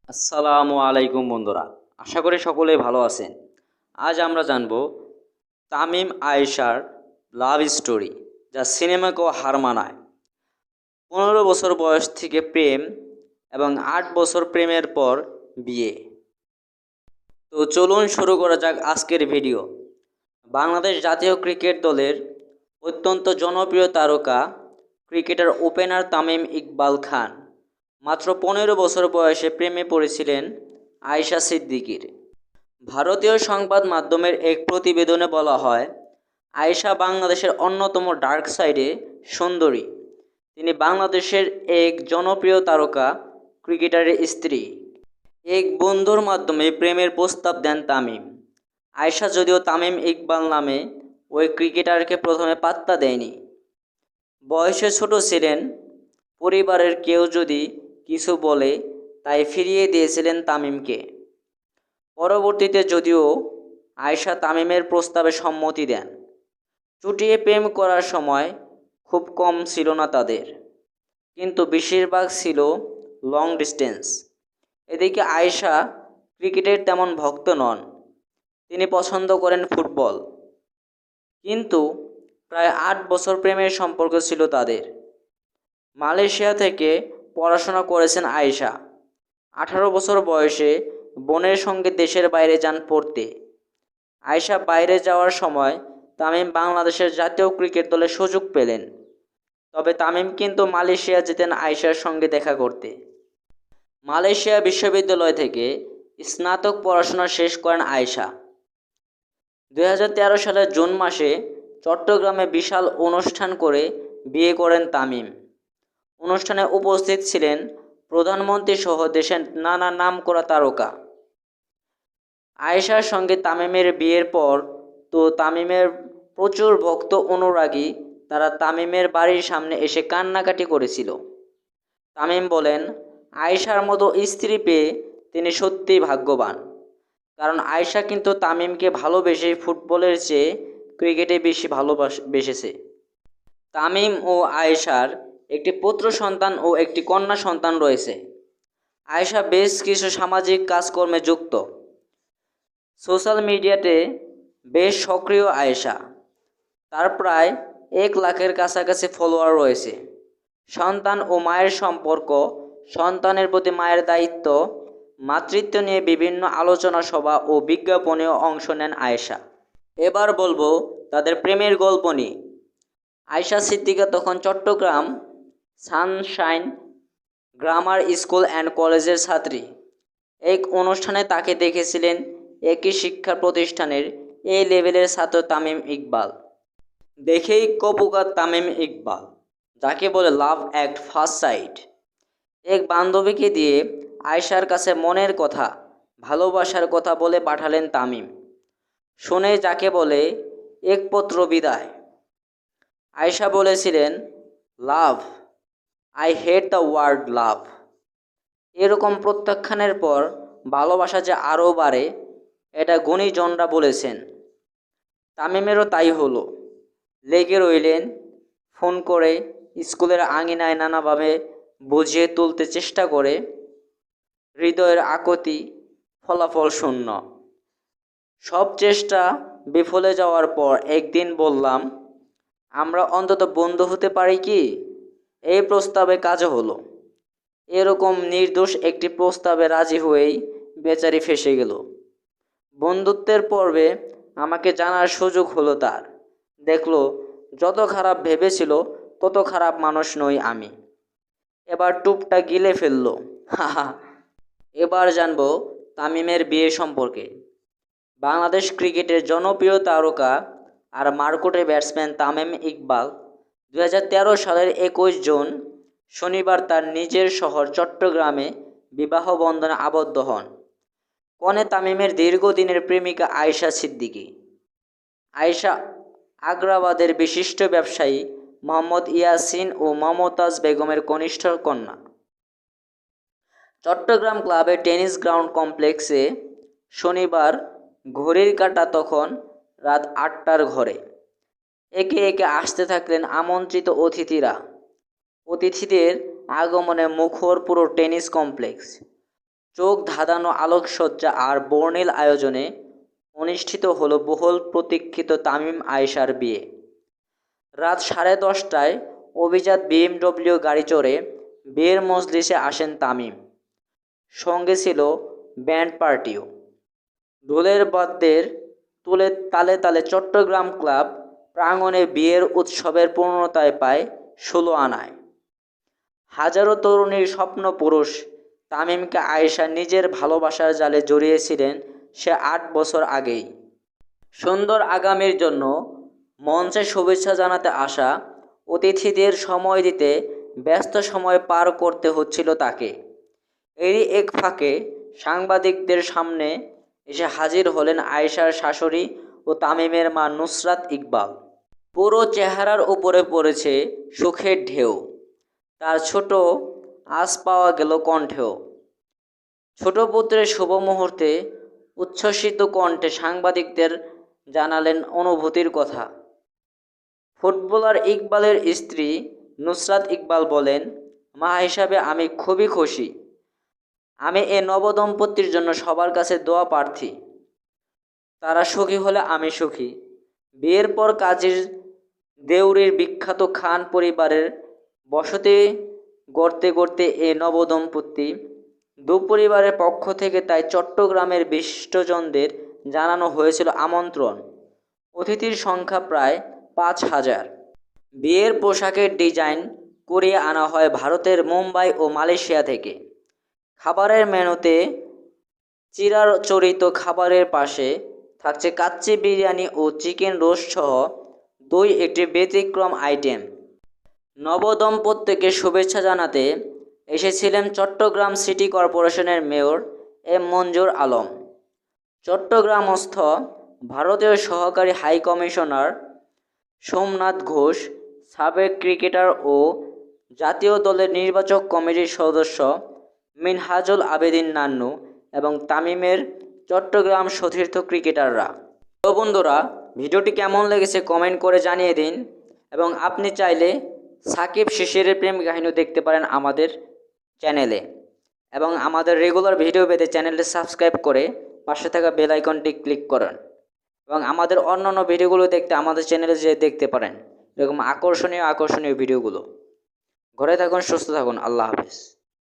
আসসালামু আলাইকুম বন্ধুরা, আশা করি সকলেই ভালো আছেন। আজ আমরা জানব তামিম আয়েশার লাভ স্টোরি, যা সিনেমাকেও হার মানায়। 15 বছর বয়স থেকে প্রেম এবং 8 বছর প্রেমের পর বিয়ে। তো চলুন শুরু করা যাক আজকের ভিডিও। বাংলাদেশ জাতীয় ক্রিকেট দলের অত্যন্ত জনপ্রিয় তারকা ক্রিকেটার ওপেনার তামিম ইকবাল খান মাত্র 15 বছর বয়সে প্রেমে পড়েছিলেন আয়েশা সিদ্দিকীর। ভারতীয় সংবাদ মাধ্যমের এক প্রতিবেদনে বলা হয়, আয়েশা বাংলাদেশের অন্যতম ডার্ক সাইডে সুন্দরী। তিনি বাংলাদেশের এক জনপ্রিয় তারকা ক্রিকেটারের স্ত্রী। এক বন্ধুর মাধ্যমে প্রেমের প্রস্তাব দেন তামিম। আয়েশা যদিও তামিম ইকবাল নামে ওই ক্রিকেটারকে প্রথমে পাত্তা দেয়নি। বয়সে ছোট ছিলেন, পরিবারের কেউ যদি কিছু বলে তাই ফিরিয়ে দিয়েছিলেন তামিমকে। পরবর্তীতে যদিও আয়েশা তামিমের প্রস্তাবে সম্মতি দেন। চুটিয়ে প্রেম করার সময় খুব কম ছিল না তাদের, কিন্তু বেশিরভাগ ছিল লং ডিস্টেন্স। এদিকে আয়েশা ক্রিকেটের তেমন ভক্ত নন, তিনি পছন্দ করেন ফুটবল। কিন্তু প্রায় 8 বছর প্রেমের সম্পর্ক ছিল তাদের। মালয়েশিয়া থেকে পড়াশোনা করেছেন আয়েশা। 18 বছর বয়সে বোনের সঙ্গে দেশের বাইরে যান পড়তে। আয়েশা বাইরে যাওয়ার সময় তামিম বাংলাদেশের জাতীয় ক্রিকেট দলে সুযোগ পেলেন। তবে তামিম কিন্তু মালয়েশিয়া যেতেন আয়েশার সঙ্গে দেখা করতে। মালয়েশিয়া বিশ্ববিদ্যালয় থেকে স্নাতক পড়াশোনা শেষ করেন আয়েশা। 2013 সালের জুন মাসে চট্টগ্রামে বিশাল অনুষ্ঠান করে বিয়ে করেন তামিম। অনুষ্ঠানে উপস্থিত ছিলেন প্রধানমন্ত্রী সহ দেশের নানা নামকরা তারকা। আয়েশার সঙ্গে তামিমের বিয়ের পর তো তামিমের প্রচুর ভক্ত অনুরাগী, তারা তামিমের বাড়ির সামনে এসে কান্নাকাটি করেছিল। তামিম বলেন, আয়েশার মতো স্ত্রী পেয়ে তিনি সত্যিই ভাগ্যবান। কারণ আয়েশা কিন্তু তামিমকে ভালোবেসে ফুটবলের চেয়ে ক্রিকেটে বেশি ভালোবেসেছে। তামিম ও আয়েশার একটি পুত্র সন্তান ও একটি কন্যা সন্তান রয়েছে। আয়েশা বেশ কিছু সামাজিক কাজকর্মে যুক্ত। সোশ্যাল মিডিয়াতে বেশ সক্রিয় আয়েশা। তার প্রায় 1 লাখের কাছাকাছি ফলোয়ার রয়েছে। সন্তান ও মায়ের সম্পর্ক, সন্তানের প্রতি মায়ের দায়িত্ব, মাতৃত্ব নিয়ে বিভিন্ন আলোচনা সভা ও বিজ্ঞাপনেও অংশ নেন আয়েশা। এবার বলবো তাদের প্রেমের গল্প নিয়ে। আয়েশা সিদ্দিকা তখন Chittagong Sunshine Grammar School and কলেজের ছাত্রী। এক অনুষ্ঠানে তাকে দেখেছিলেন একই শিক্ষা প্রতিষ্ঠানের এ লেভেলের ছাত্র তামিম ইকবাল। দেখেই কপুকার তামিম ইকবাল, যাকে বলে লাভ অ্যাট ফার্স্ট সাইট। এক বান্ধবীকে দিয়ে আয়েশার কাছে মনের কথা, ভালোবাসার কথা বলে পাঠালেন তামিম। শুনে যাকে বলে একপত্র বিদায়। আয়েশা বলেছিলেন, লাভ, I hate the word love. এরকম প্রত্যাখ্যানের পর ভালোবাসা যে আরও বাড়ে, এটা গুণীজনরা বলেছেন। তামিমেরও তাই হলো। লেগে রইলেন, ফোন করে স্কুলের আঙিনায় নানাভাবে বুঝিয়ে তুলতে চেষ্টা করে। হৃদয়ের আকুতি, ফলাফল শূন্য। সব চেষ্টা বিফলে যাওয়ার পর একদিন বললাম, আমরা অন্তত বন্ধু হতে পারি কি? এই প্রস্তাবে কাজও হলো। এরকম নির্দোষ একটি প্রস্তাবে রাজি হয়েই বেচারি ফেঁসে গেল। বন্ধুত্বের পর্বে আমাকে জানার সুযোগ হলো তার। দেখলো যত খারাপ ভেবেছিল তত খারাপ মানুষ নই আমি। এবার টুপটা গিলে ফেললো। হাহা। এবার জানবো তামিমের বিয়ে সম্পর্কে। বাংলাদেশ ক্রিকেটের জনপ্রিয় তারকা আর মারকুটে ব্যাটসম্যান তামিম ইকবাল 2013 সালের 21 জুন শনিবার তার নিজের শহর চট্টগ্রামে বিবাহ বন্ধনে আবদ্ধ হন। কনে তামিমের দীর্ঘদিনের প্রেমিকা আয়েশা সিদ্দিকী। আয়েশা আগ্রাবাদের বিশিষ্ট ব্যবসায়ী মোহাম্মদ ইয়াসিন ও মমতাজ বেগমের কনিষ্ঠ কন্যা। চট্টগ্রাম ক্লাবের টেনিস গ্রাউন্ড কমপ্লেক্সে শনিবার ঘড়ির কাঁটা তখন রাত 8টার ঘরে। একে একে আসতে থাকলেন আমন্ত্রিত অতিথিরা। অতিথিদের আগমনে মুখর পুরো টেনিস কমপ্লেক্স। চোখ ধাঁধানো আলোকসজ্জা আর বর্ণিল আয়োজনে অনুষ্ঠিত হলো বহুল প্রতীক্ষিত তামিম আয়েশার বিয়ে। রাত 10:30টায় অভিজাত BMW গাড়ি চড়ে বিয়ের মজলিসে আসেন তামিম। সঙ্গে ছিল ব্যান্ড পার্টিও। ঢোলের বাদ্যের তালে তালে চট্টগ্রাম ক্লাব প্রাঙ্গণে বিয়ের উৎসবের পূর্ণতায় পায় 16 আনায়। হাজারো তরুণীর স্বপ্ন পুরুষ তামিমকে আয়েশা নিজের ভালোবাসার জালে জড়িয়েছিলেন সে 8 বছর আগেই। সুন্দর আগামীর জন্য মঞ্চে শুভেচ্ছা জানাতে আসা অতিথিদের সময় দিতে ব্যস্ত সময় পার করতে হচ্ছিল তাকে। এরই এক ফাঁকে সাংবাদিকদের সামনে এসে হাজির হলেন আয়েশার শাশুড়ি ও তামিমের মা নুসরাত ইকবাল। পুরো চেহারার উপরে পড়েছে সুখের ঢেউ, তার ছোট আজ পাওয়া গেল কণ্ঠেও। ছোট পুত্রের শুভ মুহূর্তে উচ্ছ্বসিত কণ্ঠে সাংবাদিকদের জানালেন অনুভূতির কথা। ফুটবলার ইকবালের স্ত্রী নুসরাত ইকবাল বলেন, মা হিসাবে আমি খুবই খুশি। আমি এ নবদম্পতির জন্য সবার কাছে দোয়া প্রার্থী। তারা সুখী হলে আমি সুখী। বিয়ের পর কাজীর দেউরির বিখ্যাত খান পরিবারের বসতি গড়তে গড়তে এ নবদম্পতি দুপরিবারের পক্ষ থেকে তাই চট্টগ্রামের বিশিষ্টজনদের জানানো হয়েছিল আমন্ত্রণ। অতিথির সংখ্যা প্রায় 5,000। বিয়ের পোশাকের ডিজাইন করিয়ে আনা হয় ভারতের মুম্বাই ও মালয়েশিয়া থেকে। খাবারের মেনুতে চিরাচরিত খাবারের পাশে থাকছে কাচ্চি বিরিয়ানি ও চিকেন রোস্ট সহ একটি ব্যতিক্রম আইটেম। নবদম্পতিকে শুভেচ্ছা জানাতে এসেছিলেন চট্টগ্রাম সিটি কর্পোরেশনের মেয়র এম মঞ্জুর আলম, চট্টগ্রামস্থ ভারতীয় সহকারী হাই কমিশনার সোমনাথ ঘোষ, সাবেক ক্রিকেটার ও জাতীয় দলের নির্বাচক কমিটির সদস্য মিনহাজুল আবেদিন নান্নু এবং তামিমের চট্টগ্রাম সতীর্থ ক্রিকেটাররা। তো বন্ধুরা, ভিডিওটি কেমন লেগেছে কমেন্ট করে জানিয়ে দিন এবং আপনি চাইলে সাকিব শিশিরের প্রেম কাহিনী দেখতে পারেন আমাদের চ্যানেলে এবং আমাদের রেগুলার ভিডিও পেতে চ্যানেলটি সাবস্ক্রাইব করে পাশে থাকা বেল আইকনটি ক্লিক করুন এবং আমাদের অন্যান্য ভিডিওগুলো দেখতে আমাদের চ্যানেলে যেয়ে দেখতে পারেন এরকম আকর্ষণীয় ভিডিওগুলো। ঘরে থাকুন, সুস্থ থাকুন, আল্লাহ হাফেজ।